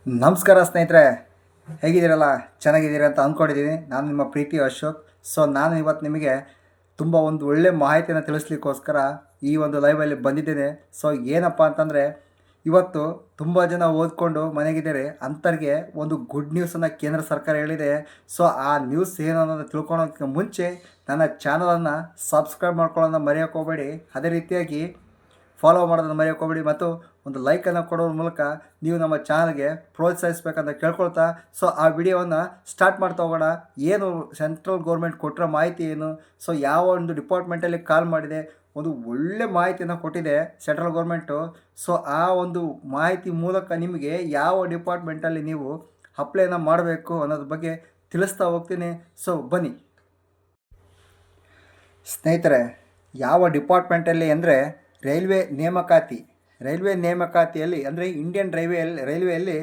ನಮಸ್ಕಾರ ಸ್ನೇಹಿತರೆ, ಹೇಗಿದ್ದೀರಲ್ಲ? ಚೆನ್ನಾಗಿದ್ದೀರ ಅಂತ ಅಂದ್ಕೊಂಡಿದ್ದೀನಿ. ನಾನು ನಿಮ್ಮ ಪ್ರೀತಿ ಅಶೋಕ್. ನಾನು ಇವತ್ತು ನಿಮಗೆ ತುಂಬ ಒಂದು ಒಳ್ಳೆ ಮಾಹಿತಿಯನ್ನು ತಿಳಿಸ್ಲಿಕ್ಕೋಸ್ಕರ ಈ ಒಂದು ಲೈವಲ್ಲಿ ಬಂದಿದ್ದೇನೆ. ಏನಪ್ಪ ಅಂತಂದರೆ, ಇವತ್ತು ತುಂಬ ಜನ ಓದ್ಕೊಂಡು ಮನೆಗಿದ್ದಾರೆ, ಅಂಥವ್ರಿಗೆ ಒಂದು ಗುಡ್ ನ್ಯೂಸನ್ನು ಕೇಂದ್ರ ಸರ್ಕಾರ ಹೇಳಿದೆ. ಆ ನ್ಯೂಸ್ ಏನು ಅನ್ನೋದನ್ನು ತಿಳ್ಕೊಳೋಕ್ಕೆ ಮುಂಚೆ ನನ್ನ ಚಾನಲನ್ನು ಸಬ್ಸ್ಕ್ರೈಬ್ ಮಾಡ್ಕೊಳ್ಳೋದನ್ನ ಮರೆಯೋಕೆ ಹೋಗಬೇಡಿ. ಅದೇ ರೀತಿಯಾಗಿ ಫಾಲೋ ಮಾಡೋದನ್ನು ಮರೆಯೋಕೆ ಹೋಗಬೇಡಿ ಮತ್ತು ಒಂದು ಲೈಕನ್ನು ಕೊಡೋದ್ರ ಮೂಲಕ ನೀವು ನಮ್ಮ ಚಾನಲ್ಗೆ ಪ್ರೋತ್ಸಾಹಿಸಬೇಕಂತ ಕೇಳ್ಕೊಳ್ತಾ ಆ ವಿಡಿಯೋವನ್ನು ಸ್ಟಾರ್ಟ್ ಮಾಡ್ತಾ ಹೋಗೋಣ. ಏನು ಸೆಂಟ್ರಲ್ ಗೌರ್ಮೆಂಟ್ ಕೊಟ್ಟಿರೋ ಮಾಹಿತಿ ಏನು, ಯಾವ ಒಂದು ಡಿಪಾರ್ಟ್ಮೆಂಟಲ್ಲಿ ಕಾಲ್ ಮಾಡಿದೆ, ಒಂದು ಒಳ್ಳೆ ಮಾಹಿತಿಯನ್ನು ಕೊಟ್ಟಿದೆ ಸೆಂಟ್ರಲ್ ಗೌರ್ಮೆಂಟು. ಆ ಒಂದು ಮಾಹಿತಿ ಮೂಲಕ ನಿಮಗೆ ಯಾವ ಡಿಪಾರ್ಟ್ಮೆಂಟಲ್ಲಿ ನೀವು ಅಪ್ಲೈನ ಮಾಡಬೇಕು ಅನ್ನೋದ್ರ ಬಗ್ಗೆ ತಿಳಿಸ್ತಾ ಹೋಗ್ತೀನಿ. ಬನ್ನಿ ಸ್ನೇಹಿತರೆ, ಯಾವ ಡಿಪಾರ್ಟ್ಮೆಂಟಲ್ಲಿ ಅಂದರೆ ರೈಲ್ವೆ ನೇಮಕಾತಿಯಲ್ಲಿ ಅಂದರೆ ಇಂಡಿಯನ್ ರೈಲ್ವೆಯಲ್ಲಿ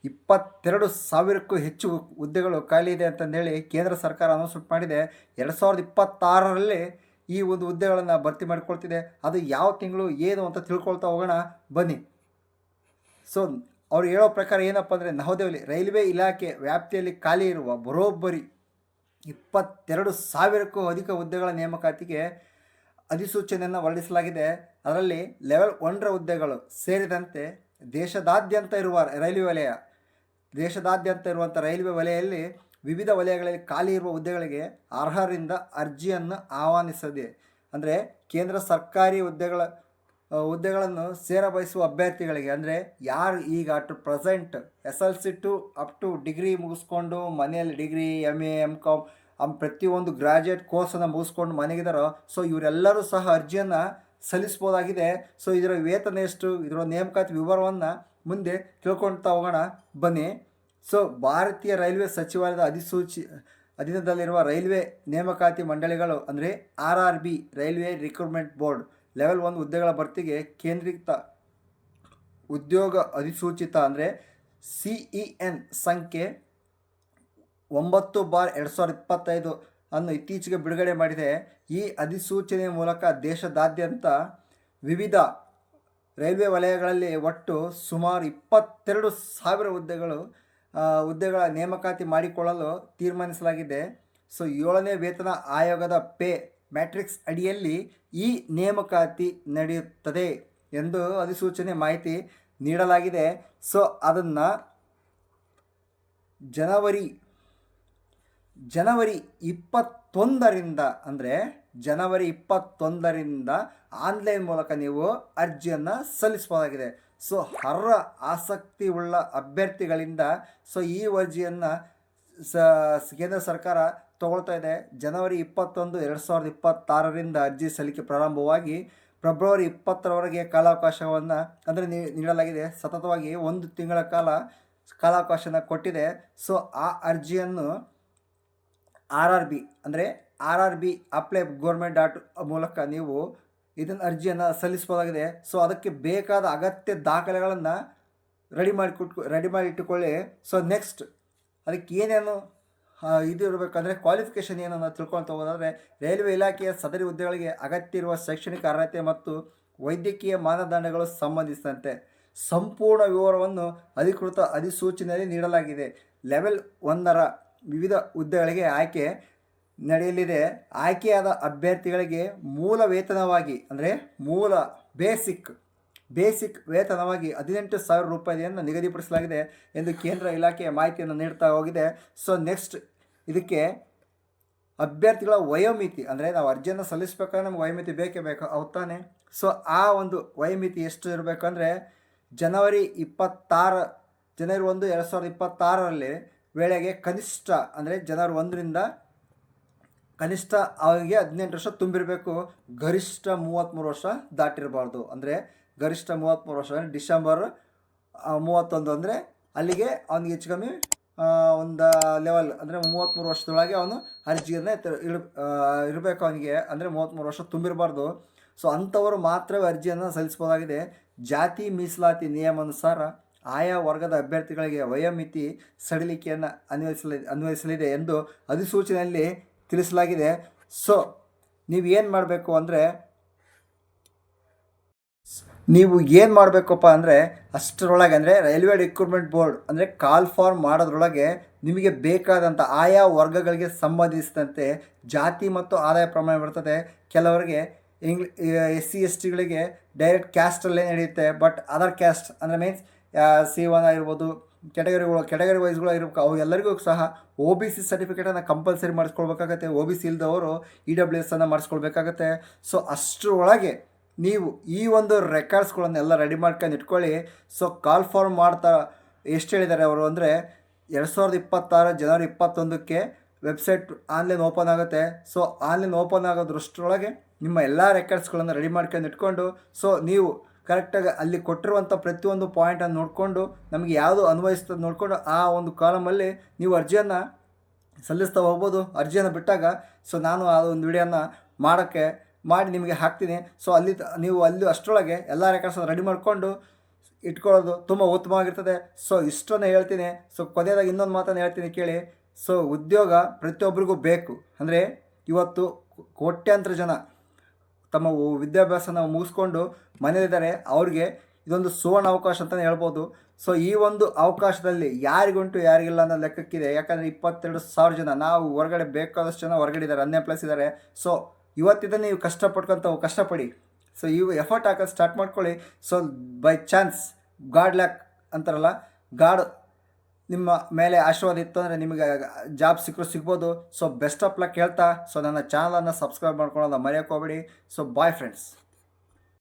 22,000ಕ್ಕೂ ಹೆಚ್ಚು ಹುದ್ದೆಗಳು ಖಾಲಿ ಇದೆ ಅಂತಂದೇಳಿ ಕೇಂದ್ರ ಸರ್ಕಾರ ಅನೌನ್ಸ್ಮೆಂಟ್ ಮಾಡಿದೆ. 2026ರಲ್ಲಿ ಈ ಒಂದು ಹುದ್ದೆಗಳನ್ನು ಭರ್ತಿ ಮಾಡಿಕೊಳ್ತಿದೆ. ಅದು ಯಾವ ತಿಂಗಳು ಏನು ಅಂತ ತಿಳ್ಕೊಳ್ತಾ ಹೋಗೋಣ ಬನ್ನಿ. ಅವ್ರು ಹೇಳೋ ಪ್ರಕಾರ ಏನಪ್ಪ ಅಂದರೆ, ನವದೆಹಲಿ ರೈಲ್ವೆ ಇಲಾಖೆ ವ್ಯಾಪ್ತಿಯಲ್ಲಿ ಖಾಲಿ ಇರುವ ಬರೋಬ್ಬರಿ 22,000ಕ್ಕೂ ಅಧಿಕ ಹುದ್ದೆಗಳ ನೇಮಕಾತಿಗೆ ಅಧಿಸೂಚನೆಯನ್ನು ಹೊರಡಿಸಲಾಗಿದೆ. ಅದರಲ್ಲಿ ಲೆವೆಲ್ 1ರ ಹುದ್ದೆಗಳು ಸೇರಿದಂತೆ ದೇಶದಾದ್ಯಂತ ಇರುವಂಥ ರೈಲ್ವೆ ವಲಯದಲ್ಲಿ ವಿವಿಧ ವಲಯಗಳಲ್ಲಿ ಖಾಲಿ ಇರುವ ಹುದ್ದೆಗಳಿಗೆ ಅರ್ಹರಿಂದ ಅರ್ಜಿಯನ್ನು ಆಹ್ವಾನಿಸಿದೆ. ಅಂದರೆ ಕೇಂದ್ರ ಸರ್ಕಾರಿ ಹುದ್ದೆಗಳನ್ನು ಸೇರಬಯಸುವ ಅಭ್ಯರ್ಥಿಗಳಿಗೆ, ಅಂದರೆ ಯಾರು ಈಗ at present SLC to up to degree ಮುಗಿಸ್ಕೊಂಡು ಮನೆಯಲ್ಲಿ ಡಿಗ್ರಿ MA MCom ಪ್ರತಿಯೊಂದು ಗ್ರಾಜ್ಯುಯೇಟ್ ಕೋರ್ಸನ್ನು ಮುಗಿಸ್ಕೊಂಡು ಮನೆಗಿದ್ದಾರೋ, ಇವರೆಲ್ಲರೂ ಸಹ ಅರ್ಜಿಯನ್ನು ಸಲ್ಲಿಸ್ಬೋದಾಗಿದೆ. ಇದರ ವೇತನ ಎಷ್ಟು, ಇದರ ನೇಮಕಾತಿ ವಿವರವನ್ನು ಮುಂದೆ ತಿಳ್ಕೊಳ್ತಾ ಹೋಗೋಣ ಬನ್ನಿ. ಭಾರತೀಯ ರೈಲ್ವೆ ಸಚಿವಾಲಯದ ಅಧೀನದಲ್ಲಿರುವ ರೈಲ್ವೆ ನೇಮಕಾತಿ ಮಂಡಳಿಗಳು ಅಂದರೆ RRB railway recruitment board level 1 ಹುದ್ದೆಗಳ ಭರ್ತಿಗೆ ಕೇಂದ್ರೀಕೃತ ಉದ್ಯೋಗ ಅಧಿಸೂಚಿತ ಅಂದರೆ CEN ಸಂಖ್ಯೆ 9/2025 ಅನ್ನು ಇತ್ತೀಚೆಗೆ ಬಿಡುಗಡೆ ಮಾಡಿದೆ. ಈ ಅಧಿಸೂಚನೆಯ ಮೂಲಕ ದೇಶದಾದ್ಯಂತ ವಿವಿಧ ರೈಲ್ವೆ ವಲಯಗಳಲ್ಲಿ ಒಟ್ಟು ಸುಮಾರು 22,000 ಹುದ್ದೆಗಳ ನೇಮಕಾತಿ ಮಾಡಿಕೊಳ್ಳಲು ತೀರ್ಮಾನಿಸಲಾಗಿದೆ. 7ನೇ ವೇತನ ಆಯೋಗದ ಪೇ ಮ್ಯಾಟ್ರಿಕ್ಸ್ ಅಡಿಯಲ್ಲಿ ಈ ನೇಮಕಾತಿ ನಡೆಯುತ್ತದೆ ಎಂದು ಅಧಿಸೂಚನೆ ಮಾಹಿತಿ ನೀಡಲಾಗಿದೆ. ಅದನ್ನು ಜನವರಿ 21ರಿಂದ ಅಂದರೆ ಜನವರಿ 21ರಿಂದ ಆನ್ಲೈನ್ ಮೂಲಕ ನೀವು ಅರ್ಜಿಯನ್ನು ಸಲ್ಲಿಸಬಹುದಾಗಿದೆ. ಅರ್ಹ ಆಸಕ್ತಿ ಉಳ್ಳ ಅಭ್ಯರ್ಥಿಗಳಿಂದ ಈ ಅರ್ಜಿಯನ್ನು ಕೇಂದ್ರ ಸರ್ಕಾರ ತಗೊಳ್ತಾ ಇದೆ. ಜನವರಿ 21, 2026ರಿಂದ ಅರ್ಜಿ ಸಲ್ಲಿಕೆ ಪ್ರಾರಂಭವಾಗಿ ಫೆಬ್ರವರಿ 20ರವರೆಗೆ ಕಾಲಾವಕಾಶವನ್ನು ಅಂದರೆ ನೀಡಲಾಗಿದೆ. ಸತತವಾಗಿ 1 ತಿಂಗಳ ಕಾಲಾವಕಾಶನ ಕೊಟ್ಟಿದೆ. ಆ ಅರ್ಜಿಯನ್ನು RRB ಅಪ್ಲೈ ಗೌರ್ಮೆಂಟ್ ಮೂಲಕ ನೀವು ಇದನ್ನು ಅರ್ಜಿಯನ್ನು ಸಲ್ಲಿಸಬಹುದಾಗಿದೆ. ಅದಕ್ಕೆ ಬೇಕಾದ ಅಗತ್ಯ ದಾಖಲೆಗಳನ್ನು ರೆಡಿ ಮಾಡಿ ಇಟ್ಟುಕೊಳ್ಳಿ. ನೆಕ್ಸ್ಟ್ ಅದಕ್ಕೆ ಏನೇನು ಇದು ಇರಬೇಕಂದ್ರೆ ಕ್ವಾಲಿಫಿಕೇಷನ್ ಏನನ್ನು ತಿಳ್ಕೊಳ್ತಾ ಹೋಗೋದಾದರೆ, ರೈಲ್ವೆ ಇಲಾಖೆಯ ಸದರಿ ಹುದ್ದೆಗಳಿಗೆ ಅಗತ್ಯ ಇರುವ ಶೈಕ್ಷಣಿಕ ಅರ್ಹತೆ ಮತ್ತು ವೈದ್ಯಕೀಯ ಮಾನದಂಡಗಳು ಸಂಬಂಧಿಸಿದಂತೆ ಸಂಪೂರ್ಣ ವಿವರವನ್ನು ಅಧಿಕೃತ ಅಧಿಸೂಚನೆಯಲ್ಲಿ ನೀಡಲಾಗಿದೆ. ಲೆವೆಲ್ 1ರ ವಿವಿಧ ಹುದ್ದೆಗಳಿಗೆ ಆಯ್ಕೆ ನಡೆಯಲಿದೆ. ಆಯ್ಕೆಯಾದ ಅಭ್ಯರ್ಥಿಗಳಿಗೆ ಮೂಲ ವೇತನವಾಗಿ ಅಂದರೆ ಬೇಸಿಕ್ ವೇತನವಾಗಿ 18,000 ರೂಪಾಯಿಯನ್ನು ನಿಗದಿಪಡಿಸಲಾಗಿದೆ ಎಂದು ಕೇಂದ್ರ ಇಲಾಖೆಯ ಮಾಹಿತಿಯನ್ನು ನೀಡ್ತಾ ಹೋಗಿದೆ. ನೆಕ್ಸ್ಟ್ ಇದಕ್ಕೆ ಅಭ್ಯರ್ಥಿಗಳ ವಯೋಮಿತಿ ಅಂದರೆ ನಾವು ಅರ್ಜಿಯನ್ನು ಸಲ್ಲಿಸಬೇಕಾದ್ರೆ ನಮ್ಗೆ ವಯೋಮಿತಿ ಬೇಕೇ ಬೇಕು, ಹೌದು ತಾನೆ? ಆ ಒಂದು ವಯೋಮಿತಿ ಎಷ್ಟು ಇರಬೇಕು ಅಂದರೆ ಜನವರಿ 1, 2026ರಲ್ಲಿ ವೇಳೆಗೆ ಕನಿಷ್ಠ ಅಂದರೆ ಜನವರಿ 1ರಿಂದ ಕನಿಷ್ಠ ಅವರಿಗೆ 18 ವರ್ಷ ತುಂಬಿರಬೇಕು. ಗರಿಷ್ಠ 33 ವರ್ಷ ದಾಟಿರಬಾರ್ದು. ಅಂದರೆ ಗರಿಷ್ಠ 33 ವರ್ಷ ಅಂದರೆ ಡಿಸೆಂಬರ್ 31 ಅಂದರೆ ಅಲ್ಲಿಗೆ ಅವನಿಗೆ ಹೆಚ್ಚು ಕಮ್ಮಿ ಒಂದು ಲೆವೆಲ್ ಅಂದರೆ 33 ವರ್ಷದೊಳಗೆ ಅವನು ಅರ್ಜಿಯನ್ನು ಇರಬೇಕು ಅವನಿಗೆ, ಅಂದರೆ 33 ವರ್ಷ ತುಂಬಿರಬಾರ್ದು. ಅಂಥವರು ಮಾತ್ರವೇ ಅರ್ಜಿಯನ್ನು ಸಲ್ಲಿಸಬಹುದಾಗಿದೆ. ಜಾತಿ ಮೀಸಲಾತಿ ನಿಯಮಾನುಸಾರ ಆಯಾ ವರ್ಗದ ಅಭ್ಯರ್ಥಿಗಳಿಗೆ ವಯೋಮಿತಿ ಸಡಿಲಿಕೆಯನ್ನು ಅನ್ವಯಿಸಲಿದೆ ಎಂದು ಅಧಿಸೂಚನೆಯಲ್ಲಿ ತಿಳಿಸಲಾಗಿದೆ. ನೀವು ಏನು ಮಾಡಬೇಕು ಅಂದರೆ ನೀವು ಏನು ಮಾಡಬೇಕಪ್ಪ ಅಂದರೆ ಅಷ್ಟರೊಳಗೆ ಅಂದರೆ ರೈಲ್ವೆ ರಿಕ್ರೂಟ್ಮೆಂಟ್ ಬೋರ್ಡ್ ಅಂದರೆ ಕಾಲ್ ಫಾರ್ಮ್ ಮಾಡೋದ್ರೊಳಗೆ ನಿಮಗೆ ಬೇಕಾದಂಥ ಆಯಾ ವರ್ಗಗಳಿಗೆ ಸಂಬಂಧಿಸಿದಂತೆ ಜಾತಿ ಮತ್ತು ಆದಾಯ ಪ್ರಮಾಣ ಬರ್ತದೆ. ಕೆಲವರಿಗೆ SC ST ಗಳಿಗೆ ಡೈರೆಕ್ಟ್ ಕ್ಯಾಸ್ಟಲ್ಲೇ ನಡೆಯುತ್ತೆ. ಬಟ್ ಅದರ್ ಕ್ಯಾಸ್ಟ್ ಅಂದರೆ ಮೀನ್ಸ್ C1 ಆಗಿರ್ಬೋದು, ಕೆಟಗರಿ ವೈಸ್ಗಳು ಇರಬೇಕು. ಅವು ಎಲ್ಲರಿಗೂ ಸಹ OBC ಸರ್ಟಿಫಿಕೇಟನ್ನು ಕಂಪಲ್ಸರಿ ಮಾಡಿಸ್ಕೊಳ್ಬೇಕಾಗತ್ತೆ. OBC ಇಲ್ಲದವರು EWS ಅನ್ನು ಮಾಡಿಸ್ಕೊಳ್ಬೇಕಾಗತ್ತೆ. ಸೊ ಅಷ್ಟರೊಳಗೆ ನೀವು ಈ ಒಂದು ರೆಕಾರ್ಡ್ಸ್ಗಳನ್ನೆಲ್ಲ ರೆಡಿ ಮಾಡ್ಕೊಂಡು ಇಟ್ಕೊಳ್ಳಿ. ಸೊ ಕಾಲ್ ಫಾರ್ಮ್ ಮಾಡ್ತಾ ಎಷ್ಟು ಹೇಳಿದ್ದಾರೆ ಅವರು ಅಂದರೆ 2026 ಜನವರಿ 21ಕ್ಕೆ ವೆಬ್ಸೈಟ್ ಆನ್ಲೈನ್ ಓಪನ್ ಆಗುತ್ತೆ. ಸೊ ಆನ್ಲೈನ್ ಓಪನ್ ಆಗೋದ್ರಷ್ಟರೊಳಗೆ ನಿಮ್ಮ ಎಲ್ಲ ರೆಕಾರ್ಡ್ಸ್ಗಳನ್ನು ರೆಡಿ ಮಾಡ್ಕೊಂಡು ಇಟ್ಕೊಂಡು, ಸೊ ನೀವು ಕರೆಕ್ಟಾಗಿ ಅಲ್ಲಿ ಕೊಟ್ಟಿರುವಂಥ ಪ್ರತಿಯೊಂದು ಪಾಯಿಂಟನ್ನು ನೋಡಿಕೊಂಡು ನಮಗೆ ಯಾವುದು ಅನ್ವಯಿಸ್ತದೆ ನೋಡಿಕೊಂಡು ಆ ಒಂದು ಕಾಲಮಲ್ಲಿ ನೀವು ಅರ್ಜಿಯನ್ನು ಸಲ್ಲಿಸ್ತಾ ಹೋಗ್ಬೋದು. ಅರ್ಜಿಯನ್ನು ಬಿಟ್ಟಾಗ ಸೊ ನಾನು ಆ ಒಂದು ವಿಡಿಯೋನ ಮಾಡಿ ನಿಮಗೆ ಹಾಕ್ತೀನಿ. ಸೊ ನೀವು ಅಲ್ಲಿ ಅಷ್ಟರೊಳಗೆ ಎಲ್ಲ ರೆಕಾರ್ಡ್ಸನ್ನು ರೆಡಿ ಮಾಡಿಕೊಂಡು ಇಟ್ಕೊಳ್ಳೋದು ತುಂಬ ಉತ್ತಮವಾಗಿರ್ತದೆ. ಸೊ ಇಷ್ಟನ್ನು ಹೇಳ್ತೀನಿ. ಸೊ ಕೊನೆಯದಾಗಿ ಇನ್ನೊಂದು ಮಾತನ್ನು ಹೇಳ್ತೀನಿ ಕೇಳಿ. ಸೊ ಉದ್ಯೋಗ ಪ್ರತಿಯೊಬ್ಬರಿಗೂ ಬೇಕು. ಅಂದರೆ ಇವತ್ತು ಕೋಟ್ಯಾಂತರ ಜನ ತಮ್ಮ ವಿದ್ಯಾಭ್ಯಾಸನ ಮುಗಿಸ್ಕೊಂಡು ಮನೇಲಿದ್ದಾರೆ. ಅವ್ರಿಗೆ ಇದೊಂದು ಸುವರ್ಣ ಅವಕಾಶ ಅಂತಲೇ ಹೇಳ್ಬೋದು. ಸೊ ಈ ಒಂದು ಅವಕಾಶದಲ್ಲಿ ಯಾರಿಗುಂಟು ಯಾರಿಗಿಲ್ಲ ಅನ್ನೋ ಲೆಕ್ಕಕ್ಕಿದೆ. ಯಾಕಂದರೆ 22,000 ಜನ ನಾವು ಹೊರಗಡೆ ಬೇಕಾದಷ್ಟು ಜನ ಹೊರಗಡೆ ಇದ್ದಾರೆ, ಅನ್ಎಂಪ್ಲಾಯ್ಸ್ ಇದ್ದಾರೆ. ಸೊ ಇವತ್ತಿಂದ ನೀವು ಕಷ್ಟಪಡಿ. ಸೊ ಇವು ಎಫರ್ಟ್ ಹಾಕೋದು ಸ್ಟಾರ್ಟ್ ಮಾಡ್ಕೊಳ್ಳಿ. So by chance God luck ಅಂತಾರಲ್ಲ, ಗಾಡ್ ನಿಮ್ಮ ಮೇಲೆ ಆಶೀರ್ವಾದ ಇತ್ತು ಅಂದರೆ ನಿಮಗೆ ಜಾಬ್ ಸಿಗ್ಬೋದು. ಸೊ ಬೆಸ್ಟ್ ಆಫ್ ಲಕ್ ಹೇಳ್ತಾ, ಸೊ ನನ್ನ ಚಾನಲನ್ನು ಸಬ್ಸ್ಕ್ರೈಬ್ ಮಾಡ್ಕೊಳ್ಳೋದು ಮರೆಯೋಕೆ ಹೋಗ್ಬೇಡಿ. So bye friends.